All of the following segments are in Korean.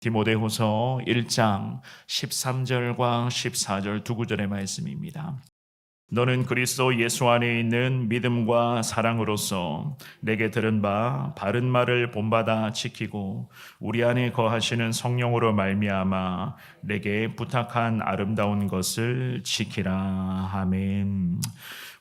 디모데후서 1장 13절과 14절 두 구절의 말씀입니다. 너는 그리스도 예수 안에 있는 믿음과 사랑으로서 내게 들은 바 바른 말을 본받아 지키고 우리 안에 거하시는 성령으로 말미암아 내게 부탁한 아름다운 것을 지키라. 아멘.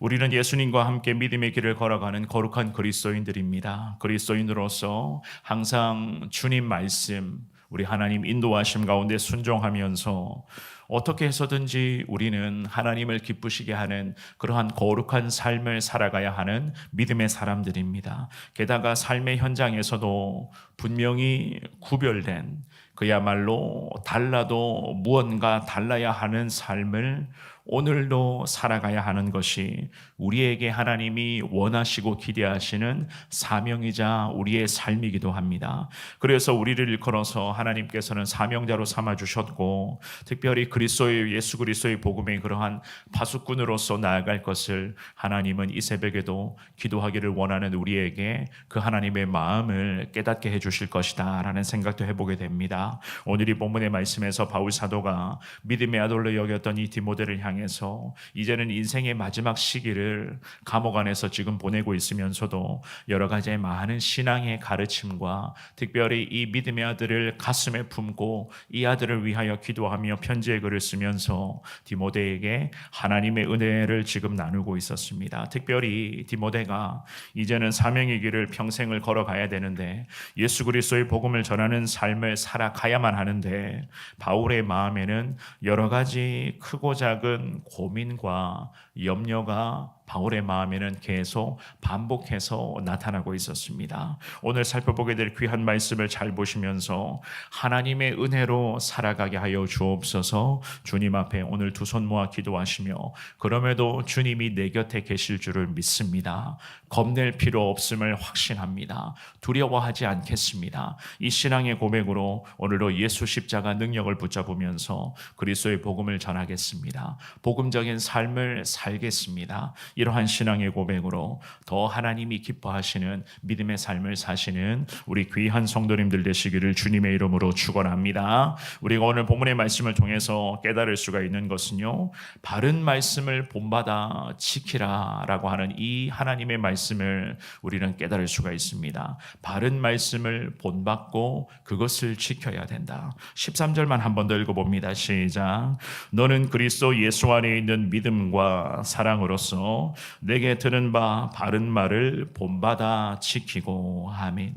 우리는 예수님과 함께 믿음의 길을 걸어가는 거룩한 그리스도인들입니다. 그리스도인으로서 항상 주님 말씀, 우리 하나님 인도하심 가운데 순종하면서 어떻게 해서든지 우리는 하나님을 기쁘시게 하는 그러한 거룩한 삶을 살아가야 하는 믿음의 사람들입니다. 게다가 삶의 현장에서도 분명히 구별된, 그야말로 달라도 무언가 달라야 하는 삶을 오늘도 살아가야 하는 것이 우리에게 하나님이 원하시고 기대하시는 사명이자 우리의 삶이기도 합니다. 그래서 우리를 일컬어서 하나님께서는 사명자로 삼아 주셨고, 특별히 그리스도의 예수 그리스도의 복음의 그러한 파수꾼으로서 나아갈 것을 하나님은 이 새벽에도 기도하기를 원하는 우리에게 그 하나님의 마음을 깨닫게 해주실 것이다 라는 생각도 해보게 됩니다. 오늘 이 본문의 말씀에서 바울 사도가 믿음의 아들로 여겼던 이 디모데를 향해서 이제는 인생의 마지막 시기를 감옥 안에서 지금 보내고 있으면서도 여러 가지의 많은 신앙의 가르침과 특별히 이 믿음의 아들을 가슴에 품고 이 아들을 위하여 기도하며 편지의 글을 쓰면서 디모데에게 하나님의 은혜를 지금 나누고 있었습니다. 특별히 디모데가 이제는 사명의 길을 평생을 걸어가야 되는데 예수 그리스도의 복음을 전하는 삶을 살아가야만 하는데 바울의 마음에는 여러 가지 크고 작은 고민과 염려가 바울의 마음에는 계속 반복해서 나타나고 있었습니다. 오늘 살펴보게 될 귀한 말씀을 잘 보시면서 하나님의 은혜로 살아가게 하여 주옵소서. 주님 앞에 오늘 두 손 모아 기도하시며, 그럼에도 주님이 내 곁에 계실 줄을 믿습니다. 겁낼 필요 없음을 확신합니다. 두려워하지 않겠습니다. 이 신앙의 고백으로 오늘도 예수 십자가 능력을 붙잡으면서 그리스도의 복음을 전하겠습니다. 복음적인 삶을 살겠습니다. 이러한 신앙의 고백으로 더 하나님이 기뻐하시는 믿음의 삶을 사시는 우리 귀한 성도님들 되시기를 주님의 이름으로 축원합니다. 우리가 오늘 본문의 말씀을 통해서 깨달을 수가 있는 것은요, 바른 말씀을 본받아 지키라라고 하는 이 하나님의 말씀을 우리는 깨달을 수가 있습니다. 바른 말씀을 본받고 그것을 지켜야 된다. 13절만 한 번 더 읽어봅니다. 시작. 너는 그리스도 예수 안에 있는 믿음과 사랑으로서 내게 들은 바 바른 말을 본받아 지키고. 아멘.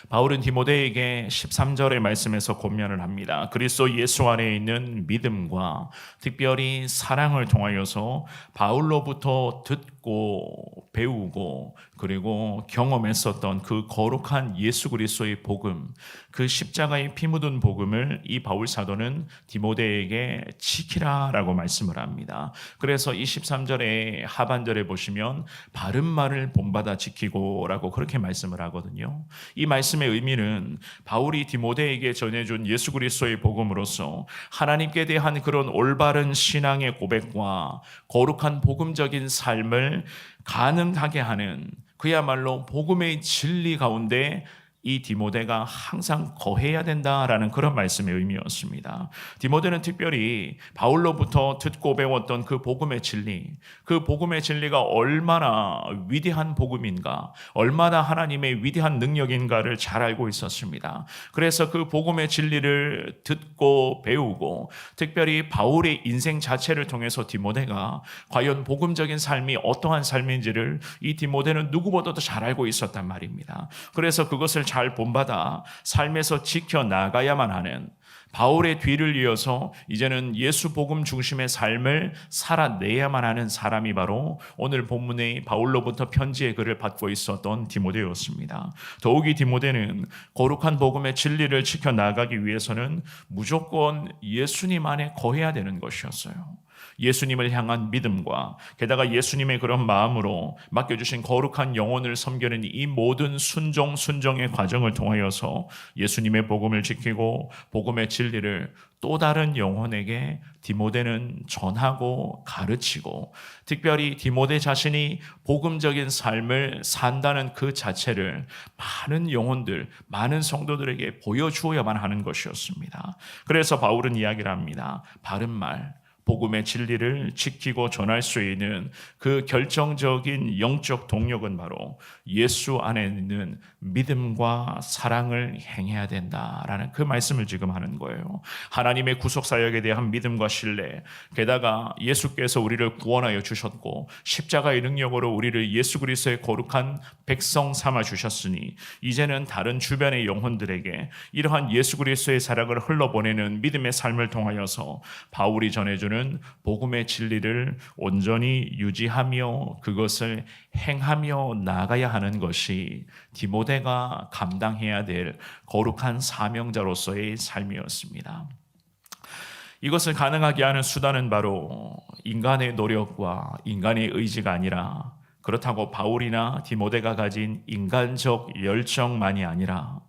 바울은 디모데에게 13절의 말씀에서 권면을 합니다. 그리스도 예수 안에 있는 믿음과 특별히 사랑을 통하여서 바울로부터 듣고 배우고 그리고 경험했었던 그 거룩한 예수 그리스도의 복음, 그 십자가의 피 묻은 복음을 이 바울 사도는 디모데에게 지키라라고 말씀을 합니다. 그래서 이 13절의 하반절에 보시면 바른 말을 본받아 지키고라고 그렇게 말씀을 하거든요. 이 말씀의 의미는 바울이 디모데에게 전해준 예수 그리스도의 복음으로서 하나님께 대한 그런 올바른 신앙의 고백과 거룩한 복음적인 삶을 가능하게 하는, 그야말로 복음의 진리 가운데 이 디모데가 항상 거해야 된다라는 그런 말씀의 의미였습니다. 디모데는 특별히 바울로부터 듣고 배웠던 그 복음의 진리, 그 복음의 진리가 얼마나 위대한 복음인가, 얼마나 하나님의 위대한 능력인가를 잘 알고 있었습니다. 그래서 그 복음의 진리를 듣고 배우고, 특별히 바울의 인생 자체를 통해서 디모데가 과연 복음적인 삶이 어떠한 삶인지를 이 디모데는 누구보다도 잘 알고 있었단 말입니다. 그래서 그것을 잘 본받아 삶에서 지켜나가야만 하는, 바울의 뒤를 이어서 이제는 예수 복음 중심의 삶을 살아내야만 하는 사람이 바로 오늘 본문의 바울로부터 편지의 글을 받고 있었던 디모데였습니다. 더욱이 디모데는 거룩한 복음의 진리를 지켜나가기 위해서는 무조건 예수님 안에 거해야 되는 것이었어요. 예수님을 향한 믿음과 게다가 예수님의 그런 마음으로 맡겨주신 거룩한 영혼을 섬기는 이 모든 순종의 과정을 통하여서 예수님의 복음을 지키고 복음의 진리를 또 다른 영혼에게 디모데는 전하고 가르치고, 특별히 디모데 자신이 복음적인 삶을 산다는 그 자체를 많은 영혼들, 많은 성도들에게 보여주어야만 하는 것이었습니다. 그래서 바울은 이야기를 합니다. 바른 말, 복음의 진리를 지키고 전할 수 있는 그 결정적인 영적 동력은 바로 예수 안에 있는 믿음과 사랑을 행해야 된다라는 그 말씀을 지금 하는 거예요. 하나님의 구속사역에 대한 믿음과 신뢰, 게다가 예수께서 우리를 구원하여 주셨고 십자가의 능력으로 우리를 예수 그리스도의 거룩한 백성 삼아 주셨으니 이제는 다른 주변의 영혼들에게 이러한 예수 그리스도의 사랑을 흘러보내는 믿음의 삶을 통하여서 바울이 전해주는 복음의 진리를 온전히 유지하며 그것을 행하며 나아가야 하는 것이 디모데가 감당해야 될 거룩한 사명자로서의 삶이었습니다. 이것을 가능하게 하는 수단은 바로 인간의 노력과 인간의 의지가 아니라, 그렇다고 바울이나 디모데가 가진 인간적 열정만이 아니라,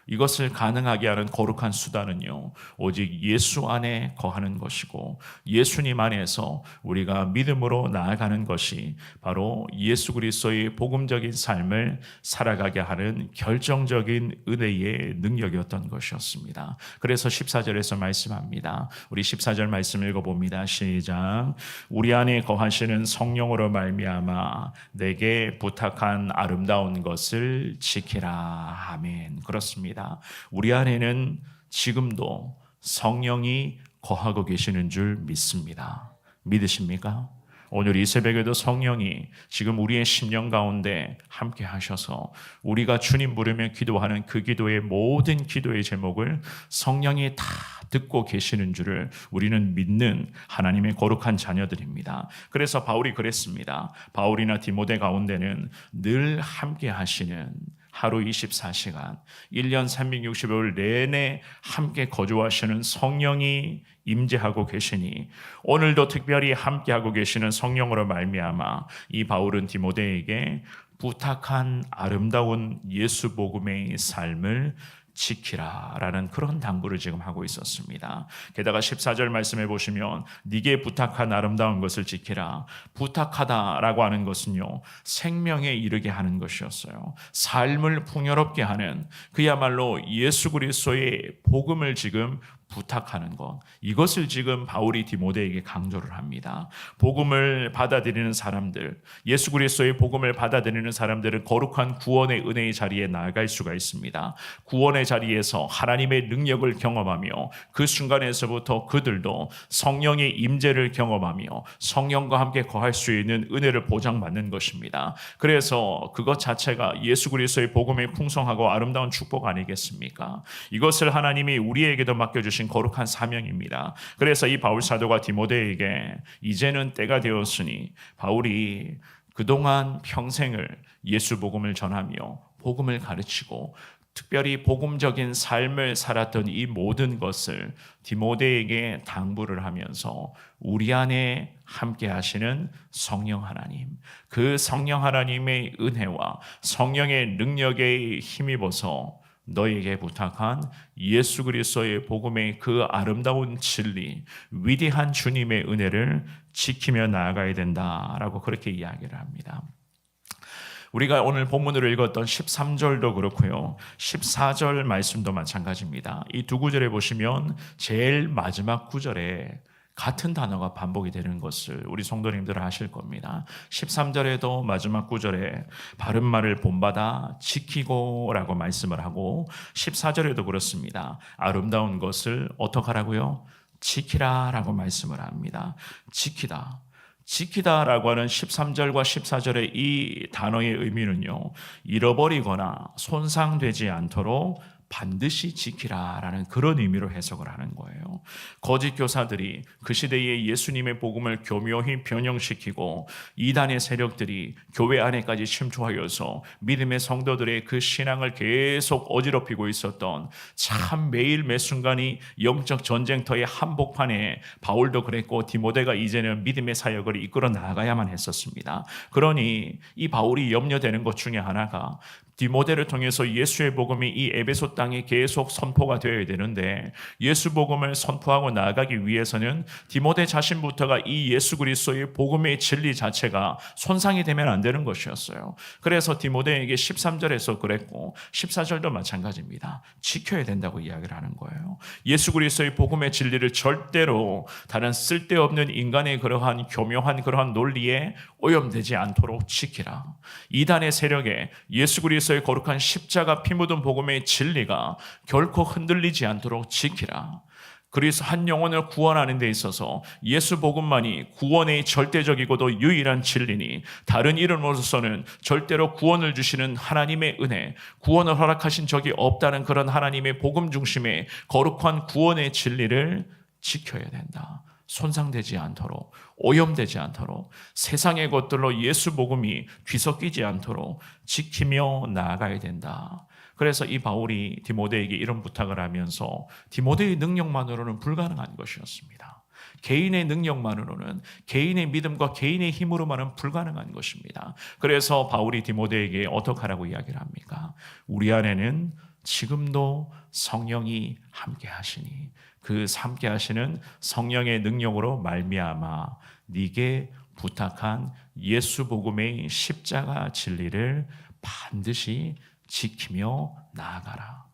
이것을 가능하게 하는 거룩한 수단은요, 오직 예수 안에 거하는 것이고 예수님 안에서 우리가 믿음으로 나아가는 것이 바로 예수 그리스도의 복음적인 삶을 살아가게 하는 결정적인 은혜의 능력이었던 것이었습니다. 그래서 14절에서 말씀합니다. 우리 14절 말씀 읽어봅니다. 시작. 우리 안에 거하시는 성령으로 말미암아 내게 부탁한 아름다운 것을 지키라. 아멘. 그렇습니다. 우리 안에는 지금도 성령이 거하고 계시는 줄 믿습니다. 믿으십니까? 오늘 이 새벽에도 성령이 지금 우리의 심령 가운데 함께 하셔서 우리가 주님 부르며 기도하는 그 기도의 모든 기도의 제목을 성령이 다 듣고 계시는 줄을 우리는 믿는 하나님의 거룩한 자녀들입니다. 그래서 바울이 그랬습니다. 바울이나 디모데 가운데는 늘 함께 하시는, 하루 24시간, 1년 365일 내내 함께 거주하시는 성령이 임재하고 계시니 오늘도 특별히 함께하고 계시는 성령으로 말미암아 이 바울은 디모데에게 부탁한 아름다운 예수 복음의 삶을 지키라라는 그런 당부를 지금 하고 있었습니다. 게다가 14절 말씀해 보시면 네게 부탁한 아름다운 것을 지키라. 부탁하다라고 하는 것은요, 생명에 이르게 하는 것이었어요. 삶을 풍요롭게 하는, 그야말로 예수 그리스도의 복음을 지금 부탁하는 것, 이것을 지금 바울이 디모데에게 강조를 합니다. 복음을 받아들이는 사람들, 예수 그리스도의 복음을 받아들이는 사람들은 거룩한 구원의 은혜의 자리에 나아갈 수가 있습니다. 구원의 자리에서 하나님의 능력을 경험하며 그 순간에서부터 그들도 성령의 임재를 경험하며 성령과 함께 거할 수 있는 은혜를 보장받는 것입니다. 그래서 그것 자체가 예수 그리스도의 복음의 풍성하고 아름다운 축복 아니겠습니까? 이것을 하나님이 우리에게도 맡겨주신 거룩한 사명입니다. 그래서 이 바울 사도가 디모데에게 이제는 때가 되었으니, 바울이 그동안 평생을 예수 복음을 전하며 복음을 가르치고 특별히 복음적인 삶을 살았던 이 모든 것을 디모데에게 당부를 하면서 우리 안에 함께 하시는 성령 하나님, 그 성령 하나님의 은혜와 성령의 능력에 힘입어서 너에게 부탁한 예수 그리스도의 복음의 그 아름다운 진리, 위대한 주님의 은혜를 지키며 나아가야 된다라고 그렇게 이야기를 합니다. 우리가 오늘 본문으로 읽었던 13절도 그렇고요, 14절 말씀도 마찬가지입니다. 이 두 구절에 보시면 제일 마지막 구절에 같은 단어가 반복이 되는 것을 우리 성도님들 아실 겁니다. 13절에도 마지막 구절에 바른 말을 본받아 지키고 라고 말씀을 하고, 14절에도 그렇습니다. 아름다운 것을 어떻게 하라고요? 지키라 라고 말씀을 합니다. 지키다. 지키다라고 하는 13절과 14절의 이 단어의 의미는요, 잃어버리거나 손상되지 않도록 반드시 지키라라는 그런 의미로 해석을 하는 거예요. 거짓 교사들이 그 시대에 예수님의 복음을 교묘히 변형시키고 이단의 세력들이 교회 안에까지 침투하여서 믿음의 성도들의 그 신앙을 계속 어지럽히고 있었던, 참 매일 매 순간이 영적 전쟁터의 한복판에 바울도 그랬고 디모데가 이제는 믿음의 사역을 이끌어 나가야만 했었습니다. 그러니 이 바울이 염려되는 것 중에 하나가 디모데를 통해서 예수의 복음이 이 에베소 땅에 계속 선포가 되어야 되는데, 예수 복음을 선포하고 나아가기 위해서는 디모데 자신부터가 이 예수 그리스도의 복음의 진리 자체가 손상이 되면 안 되는 것이었어요. 그래서 디모데에게 13절에서 그랬고 14절도 마찬가지입니다. 지켜야 된다고 이야기를 하는 거예요. 예수 그리스도의 복음의 진리를 절대로 다른 쓸데없는 인간의 그러한 교묘한 그러한 논리에 오염되지 않도록 지키라. 이단의 세력에 예수 그리스도의 거룩한 십자가 피 묻은 복음의 진리가 결코 흔들리지 않도록 지키라. 그래서 한 영혼을 구원하는 데 있어서 예수 복음만이 구원의 절대적이고도 유일한 진리니, 다른 이름으로서는 절대로 구원을 주시는 하나님의 은혜, 구원을 허락하신 적이 없다는 그런 하나님의 복음 중심의 거룩한 구원의 진리를 지켜야 된다. 손상되지 않도록, 오염되지 않도록, 세상의 것들로 예수 복음이 뒤섞이지 않도록 지키며 나아가야 된다. 그래서 이 바울이 디모데에게 이런 부탁을 하면서 디모데의 능력만으로는 불가능한 것이었습니다. 개인의 능력만으로는, 개인의 믿음과 개인의 힘으로만은 불가능한 것입니다. 그래서 바울이 디모데에게 어떻게 하라고 이야기를 합니까? 우리 안에는 지금도 성령이 함께 하시니 그 함께 하시는 성령의 능력으로 말미암아 네게 부탁한 예수 복음의 십자가 진리를 반드시 지키며 나아가라.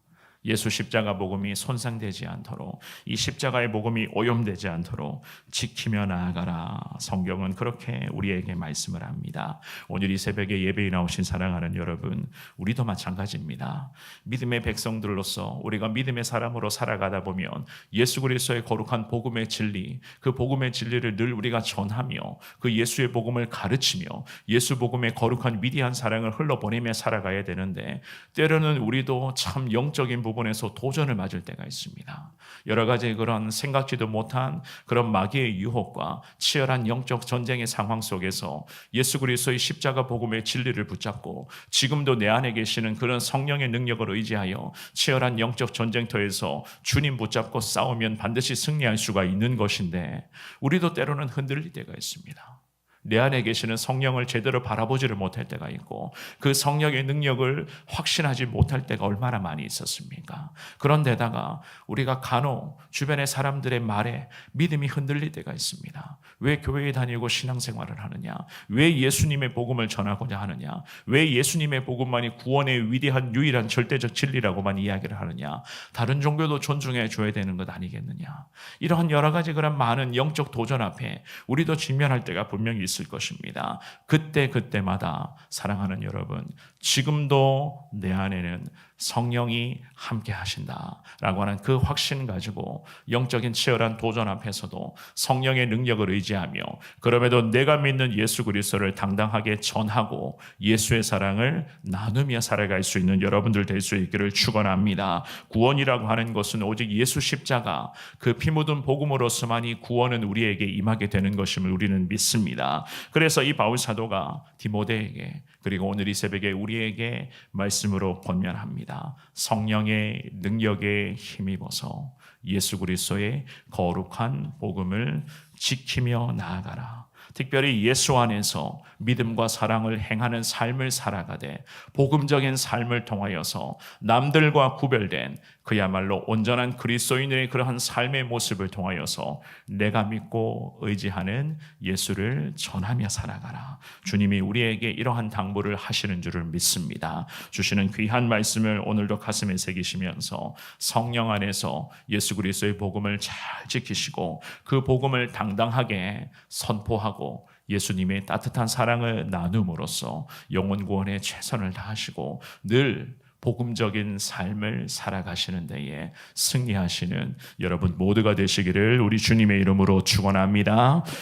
예수 십자가 복음이 손상되지 않도록, 이 십자가의 복음이 오염되지 않도록 지키며 나아가라. 성경은 그렇게 우리에게 말씀을 합니다. 오늘 이 새벽에 예배에 나오신 사랑하는 여러분, 우리도 마찬가지입니다. 믿음의 백성들로서 우리가 믿음의 사람으로 살아가다 보면 예수 그리스도의 거룩한 복음의 진리, 그 복음의 진리를 늘 우리가 전하며 그 예수의 복음을 가르치며 예수 복음의 거룩한 위대한 사랑을 흘러보내며 살아가야 되는데, 때로는 우리도 참 영적인 부분에서 도전을 맞을 때가 있습니다. 여러 가지 그런 생각지도 못한 그런 마귀의 유혹과 치열한 영적 전쟁의 상황 속에서 예수 그리스도의 십자가 복음의 진리를 붙잡고 지금도 내 안에 계시는 그런 성령의 능력을 의지하여 치열한 영적 전쟁터에서 주님 붙잡고 싸우면 반드시 승리할 수가 있는 것인데, 우리도 때로는 흔들릴 때가 있습니다. 내 안에 계시는 성령을 제대로 바라보지를 못할 때가 있고 그 성령의 능력을 확신하지 못할 때가 얼마나 많이 있었습니까? 그런데다가 우리가 간혹 주변의 사람들의 말에 믿음이 흔들릴 때가 있습니다. 왜 교회에 다니고 신앙생활을 하느냐? 왜 예수님의 복음을 전하고자 하느냐? 왜 예수님의 복음만이 구원의 위대한 유일한 절대적 진리라고만 이야기를 하느냐? 다른 종교도 존중해 줘야 되는 것 아니겠느냐? 이러한 여러 가지 그런 많은 영적 도전 앞에 우리도 직면할 때가 분명히 있을 것입니다. 그때마다 사랑하는 여러분, 지금도 내 안에는 성령이 함께 하신다라고 하는 그 확신 가지고 영적인 치열한 도전 앞에서도 성령의 능력을 의지하며, 그럼에도 내가 믿는 예수 그리스도를 당당하게 전하고 예수의 사랑을 나누며 살아갈 수 있는 여러분들 될 수 있기를 축원합니다. 구원이라고 하는 것은 오직 예수 십자가 그 피 묻은 복음으로서만이 구원은 우리에게 임하게 되는 것임을 우리는 믿습니다. 그래서 이 바울 사도가 디모데에게, 그리고 오늘 이 새벽에 우리에게 말씀으로 권면합니다. 성령의 능력에 힘입어서 예수 그리스도의 거룩한 복음을 지키며 나아가라. 특별히 예수 안에서 믿음과 사랑을 행하는 삶을 살아가되 복음적인 삶을 통하여서 남들과 구별된 그야말로 온전한 그리스도인의 그러한 삶의 모습을 통하여서 내가 믿고 의지하는 예수를 전하며 살아가라. 주님이 우리에게 이러한 당부를 하시는 줄을 믿습니다. 주시는 귀한 말씀을 오늘도 가슴에 새기시면서 성령 안에서 예수 그리스도의 복음을 잘 지키시고 그 복음을 당당하게 선포하고 예수님의 따뜻한 사랑을 나눔으로써 영혼 구원에 최선을 다하시고 늘 복음적인 삶을 살아가시는 데에 승리하시는 여러분 모두가 되시기를 우리 주님의 이름으로 축원합니다.